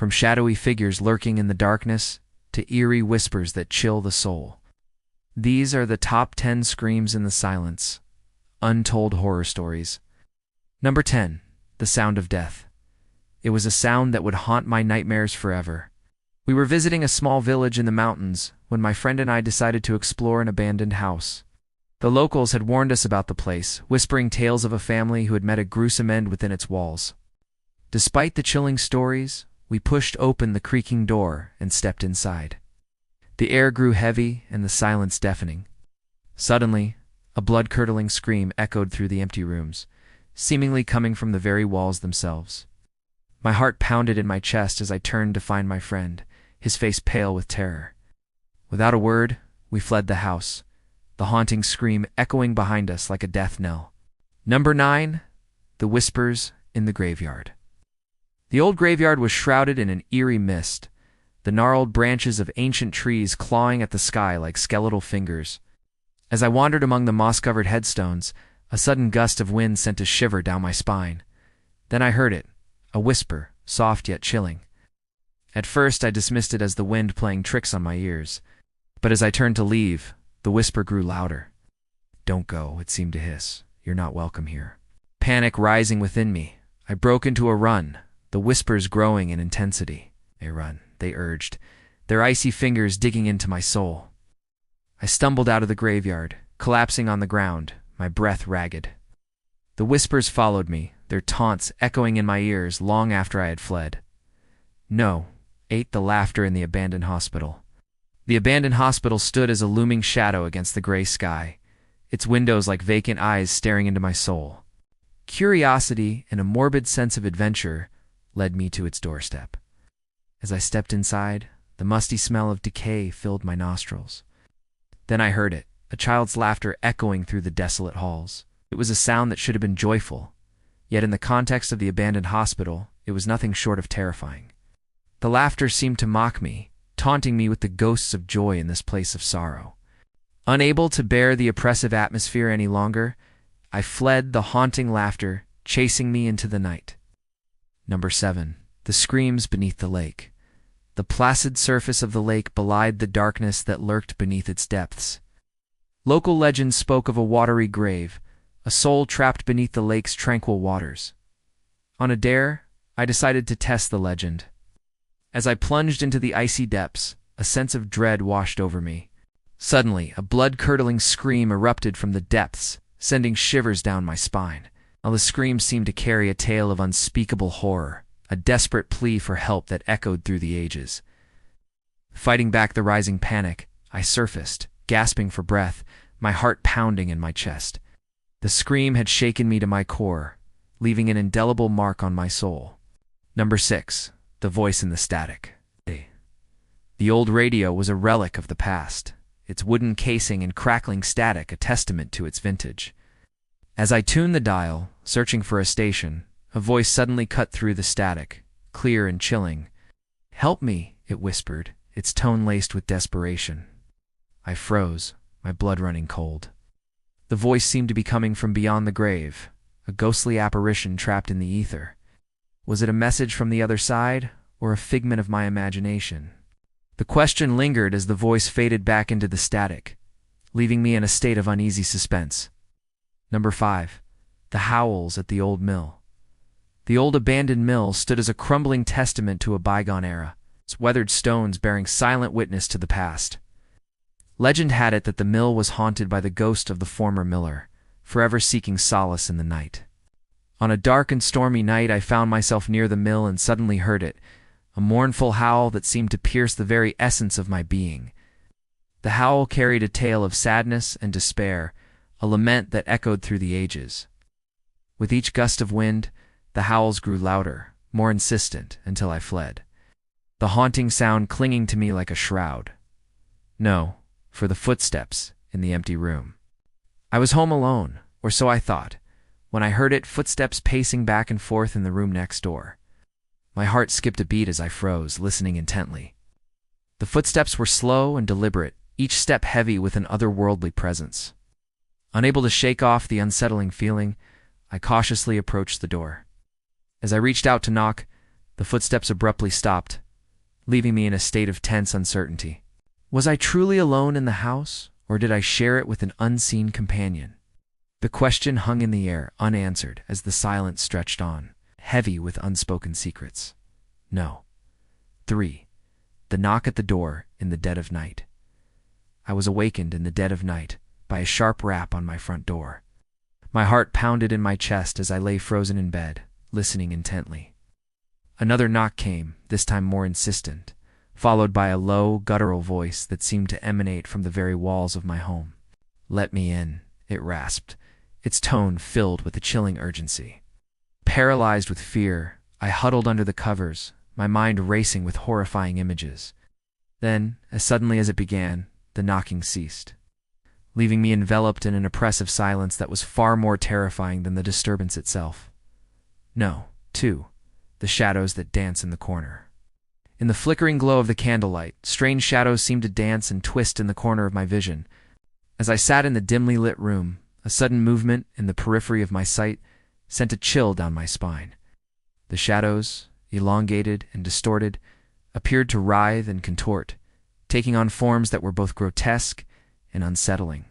from shadowy figures lurking in the darkness to eerie whispers that chill the soul. These are the top 10 screams in the silence. Untold horror stories. Number 10. The sound of death. It was a sound that would haunt my nightmares forever. We were visiting a small village in the mountains when my friend and I decided to explore an abandoned house. The locals had warned us about the place, whispering tales of a family who had met a gruesome end within its walls. Despite the chilling stories, we pushed open the creaking door and stepped inside. The air grew heavy and the silence deafening. Suddenly, a blood-curdling scream echoed through the empty rooms, seemingly coming from the very walls themselves. My heart pounded in my chest as I turned to find my friend, his face pale with terror. Without a word, we fled the house, the haunting scream echoing behind us like a death knell. Number 9. The whispers in the graveyard. The old graveyard was shrouded in an eerie mist, the gnarled branches of ancient trees clawing at the sky like skeletal fingers. As I wandered among the moss-covered headstones, a sudden gust of wind sent a shiver down my spine. Then I heard it, a whisper, soft yet chilling. At first I dismissed it as the wind playing tricks on my ears, but as I turned to leave, the whisper grew louder. "Don't go," it seemed to hiss. "You're not welcome here." Panic rising within me, I broke into a run, the whispers growing in intensity. "Run," they urged, their icy fingers digging into my soul. I stumbled out of the graveyard, collapsing on the ground, my breath ragged. The whispers followed me, their taunts echoing in my ears long after I had fled. No, ate the laughter in the abandoned hospital. The abandoned hospital stood as a looming shadow against the gray sky, its windows like vacant eyes staring into my soul. Curiosity and a morbid sense of adventure led me to its doorstep. As I stepped inside, the musty smell of decay filled my nostrils. Then I heard it, a child's laughter echoing through the desolate halls. It was a sound that should have been joyful, yet in the context of the abandoned hospital, it was nothing short of terrifying. The laughter seemed to mock me, taunting me with the ghosts of joy in this place of sorrow. Unable to bear the oppressive atmosphere any longer, I fled the haunting laughter, chasing me into the night. Number 7. The screams beneath the lake. The placid surface of the lake belied the darkness that lurked beneath its depths. Local legends spoke of a watery grave, a soul trapped beneath the lake's tranquil waters. On a dare, I decided to test the legend. As I plunged into the icy depths, a sense of dread washed over me. Suddenly, a blood-curdling scream erupted from the depths, sending shivers down my spine. The scream seemed to carry a tale of unspeakable horror, a desperate plea for help that echoed through the ages. Fighting back the rising panic, I surfaced, gasping for breath, my heart pounding in my chest. The scream had shaken me to my core, leaving an indelible mark on my soul. Number 6. The voice in the static. The old radio was a relic of the past, its wooden casing and crackling static a testament to its vintage. As I tuned the dial, searching for a station, a voice suddenly cut through the static, clear and chilling. "Help me," it whispered, its tone laced with desperation. I froze, my blood running cold. The voice seemed to be coming from beyond the grave, a ghostly apparition trapped in the ether. Was it a message from the other side, or a figment of my imagination? The question lingered as the voice faded back into the static, leaving me in a state of uneasy suspense. Number 5. The howls at the old mill. The old abandoned mill stood as a crumbling testament to a bygone era, its weathered stones bearing silent witness to the past. Legend had it that the mill was haunted by the ghost of the former miller, forever seeking solace in the night. On a dark and stormy night, I found myself near the mill and suddenly heard it, a mournful howl that seemed to pierce the very essence of my being. The howl carried a tale of sadness and despair, a lament that echoed through the ages. With each gust of wind, the howls grew louder, more insistent, until I fled, the haunting sound clinging to me like a shroud. No, for the footsteps in the empty room. I was home alone, or so I thought, when I heard it, footsteps pacing back and forth in the room next door. My heart skipped a beat as I froze, listening intently. The footsteps were slow and deliberate, each step heavy with an otherworldly presence. Unable to shake off the unsettling feeling, I cautiously approached the door. As I reached out to knock, The footsteps abruptly stopped, leaving me in a state of tense uncertainty. Was I truly alone in the house, or did I share it with an unseen companion? The question hung in the air, unanswered, as the silence stretched on, heavy with unspoken secrets. No. 3. The knock at the door in the dead of night. I was awakened in the dead of night by a sharp rap on my front door. My heart pounded in my chest as I lay frozen in bed, listening intently. Another knock came, this time more insistent, followed by a low, guttural voice that seemed to emanate from the very walls of my home. "Let me in," it rasped, its tone filled with a chilling urgency. Paralyzed with fear, I huddled under the covers, my mind racing with horrifying images. Then, as suddenly as it began, the knocking ceased, leaving me enveloped in an oppressive silence that was far more terrifying than the disturbance itself. No. 2. The shadows that dance in the corner. In the flickering glow of the candlelight, strange shadows seemed to dance and twist in the corner of my vision. As I sat in the dimly lit room, a sudden movement in the periphery of my sight sent a chill down my spine. The shadows, elongated and distorted, appeared to writhe and contort, taking on forms that were both grotesque and unsettling.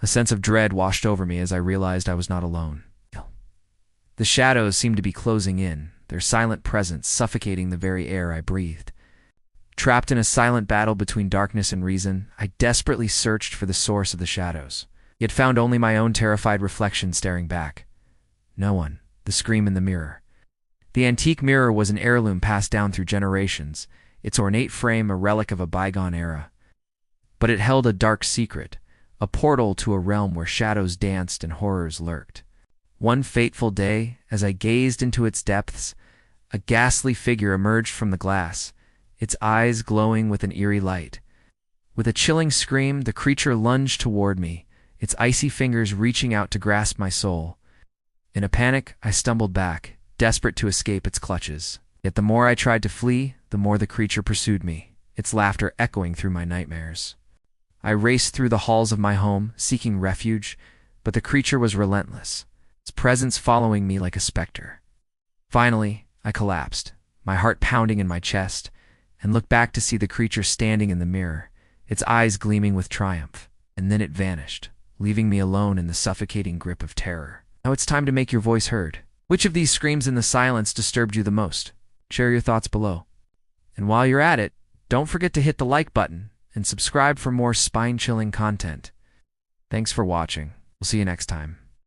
A sense of dread washed over me as I realized I was not alone. The shadows seemed to be closing in, their silent presence suffocating the very air I breathed. Trapped in a silent battle between darkness and reason, I desperately searched for the source of the shadows, yet found only my own terrified reflection staring back. No one. The scream in the mirror. The antique mirror was an heirloom passed down through generations, its ornate frame a relic of a bygone era. But it held a dark secret, a portal to a realm where shadows danced and horrors lurked. One fateful day, as I gazed into its depths, a ghastly figure emerged from the glass, its eyes glowing with an eerie light. With a chilling scream, the creature lunged toward me, its icy fingers reaching out to grasp my soul. In a panic, I stumbled back, desperate to escape its clutches. Yet the more I tried to flee, the more the creature pursued me, its laughter echoing through my nightmares. I raced through the halls of my home, seeking refuge, but the creature was relentless, its presence following me like a specter. Finally, I collapsed, my heart pounding in my chest, and looked back to see the creature standing in the mirror, its eyes gleaming with triumph, and then it vanished, leaving me alone in the suffocating grip of terror. Now it's time to make your voice heard. Which of these screams in the silence disturbed you the most? Share your thoughts below. And while you're at it, don't forget to hit the like button and subscribe for more spine-chilling content. Thanks for watching. We'll see you next time.